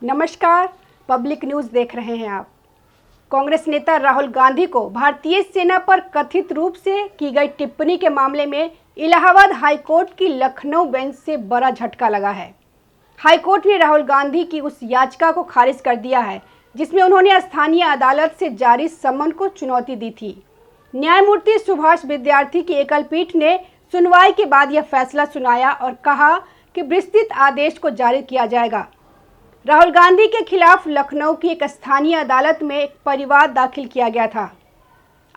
नमस्कार, public news देख रहे हैं आप। कांग्रेस नेता राहुल गांधी को भारतीय सेना पर कथित रूप से की गई टिप्पणी के मामले में इलाहाबाद हाई कोर्ट की लखनऊ बेंच से बड़ा झटका लगा है। हाई कोर्ट ने राहुल गांधी की उस याचिका को खारिज कर दिया है जिसमें उन्होंने स्थानीय अदालत से जारी सम्मन को चुनौती दी थी। न्यायमूर्ति सुभाष विद्यार्थी की एकल पीठ ने सुनवाई के बाद यह फैसला सुनाया और कहा कि विस्तृत आदेश को जारी किया जाएगा। राहुल गांधी के खिलाफ लखनऊ की एक स्थानीय अदालत में एक परिवाद दाखिल किया गया था।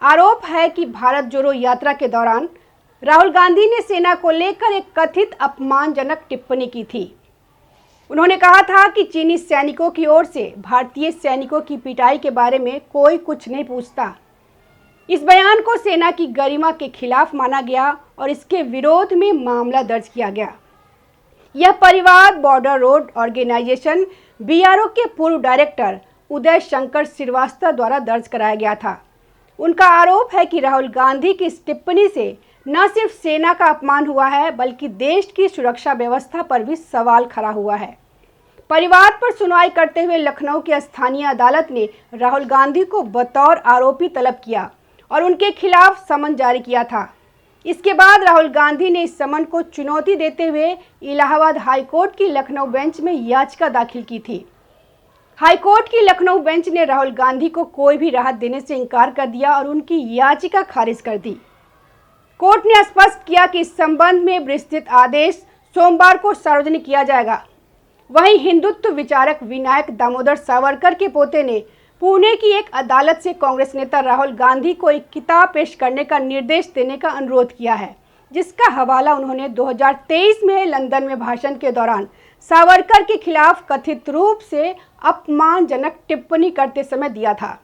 आरोप है कि भारत जोड़ो यात्रा के दौरान राहुल गांधी ने सेना को लेकर एक कथित अपमानजनक टिप्पणी की थी। उन्होंने कहा था कि चीनी सैनिकों की ओर से भारतीय सैनिकों की पिटाई के बारे में कोई कुछ नहीं पूछता। इस बयान को सेना की गरिमा के खिलाफ माना गया और इसके विरोध में मामला दर्ज किया गया। यह परिवार बॉर्डर रोड ऑर्गेनाइजेशन बीआरओ के पूर्व डायरेक्टर उदय शंकर श्रीवास्तव द्वारा दर्ज कराया गया था। उनका आरोप है कि राहुल गांधी की इस टिप्पणी से न सिर्फ सेना का अपमान हुआ है बल्कि देश की सुरक्षा व्यवस्था पर भी सवाल खड़ा हुआ है। परिवार पर सुनवाई करते हुए लखनऊ की स्थानीय अदालत ने राहुल गांधी को बतौर आरोपी तलब किया और उनके खिलाफ समन जारी किया था। इसके बाद राहुल गांधी ने इस समन को चुनौती देते हुए इलाहाबाद हाई कोर्ट की लखनऊ बेंच में याचिका दाखिल की थी। हाई कोर्ट की लखनऊ बेंच ने राहुल गांधी को कोई भी राहत देने से इनकार कर दिया और उनकी याचिका खारिज कर दी। कोर्ट ने स्पष्ट किया कि इस संबंध में विस्तृत आदेश सोमवार को सार्वजनिक किया जाएगा। वहीं हिंदुत्व विचारक विनायक दामोदर सावरकर के पोते ने पुणे की एक अदालत से कांग्रेस नेता राहुल गांधी को एक किताब पेश करने का निर्देश देने का अनुरोध किया है, जिसका हवाला उन्होंने 2023 में लंदन में भाषण के दौरान सावरकर के खिलाफ कथित रूप से अपमानजनक टिप्पणी करते समय दिया था।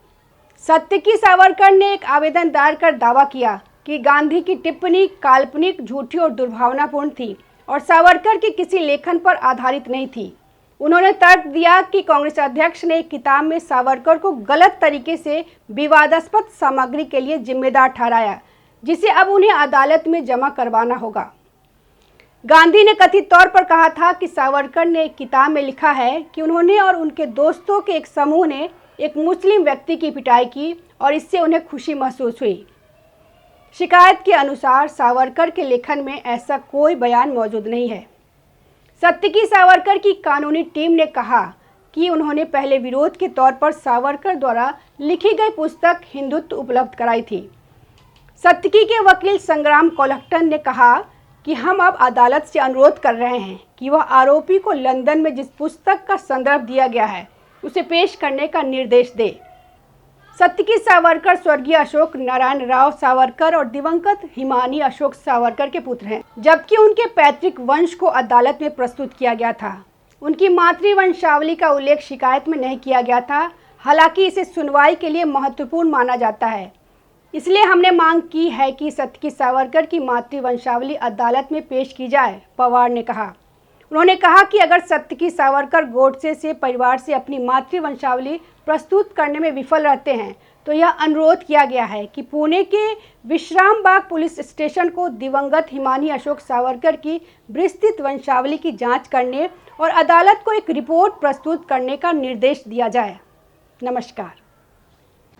सत्तकी सावरकर ने एक आवेदन दायर कर दावा किया कि गांधी की टिप्पणी काल्पनिक, झूठी और दुर्भावनापूर्ण थी और सावरकर के किसी लेखन पर आधारित नहीं थी। उन्होंने तर्क दिया कि कांग्रेस अध्यक्ष ने एक किताब में सावरकर को गलत तरीके से विवादास्पद सामग्री के लिए जिम्मेदार ठहराया, जिसे अब उन्हें अदालत में जमा करवाना होगा। गांधी ने कथित तौर पर कहा था कि सावरकर ने एक किताब में लिखा है कि उन्होंने और उनके दोस्तों के एक समूह ने एक मुस्लिम व्यक्ति की पिटाई की और इससे उन्हें खुशी महसूस हुई। शिकायत के अनुसार सावरकर के लेखन में ऐसा कोई बयान मौजूद नहीं है। सत्तकी सावरकर की कानूनी टीम ने कहा कि उन्होंने पहले विरोध के तौर पर सावरकर द्वारा लिखी गई पुस्तक हिंदुत्व उपलब्ध कराई थी। सत्तकी के वकील संग्राम कोलहट्टन ने कहा कि हम अब अदालत से अनुरोध कर रहे हैं कि वह आरोपी को लंदन में जिस पुस्तक का संदर्भ दिया गया है उसे पेश करने का निर्देश दे। सत्तकी सावरकर स्वर्गीय अशोक नारायण राव सावरकर और दिवंगत हिमानी अशोक सावरकर के पुत्र हैं, जबकि उनके पैतृक वंश को अदालत में प्रस्तुत किया गया था। उनकी मातृवंशावली का उल्लेख शिकायत में नहीं किया गया था, हालांकि इसे सुनवाई के लिए महत्वपूर्ण माना जाता है। इसलिए हमने मांग की है कि सत्तकी सावरकर की मातृवंशावली अदालत में पेश की जाए, पवार ने कहा। उन्होंने कहा कि अगर सत्तकी सावरकर गोडसे से परिवार से अपनी मातृवंशावली प्रस्तुत करने में विफल रहते हैं तो यह अनुरोध किया गया है कि पुणे के विश्राम बाग पुलिस स्टेशन को दिवंगत हिमानी अशोक सावरकर की विस्तृत वंशावली की जांच करने और अदालत को एक रिपोर्ट प्रस्तुत करने का निर्देश दिया जाए। नमस्कार।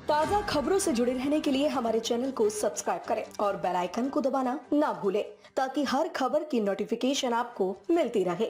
ताज़ा खबरों से जुड़े रहने के लिए हमारे चैनल को सब्सक्राइब करें और बेल आइकन को दबाना ना भूलें ताकि हर खबर की नोटिफिकेशन आपको मिलती रहे।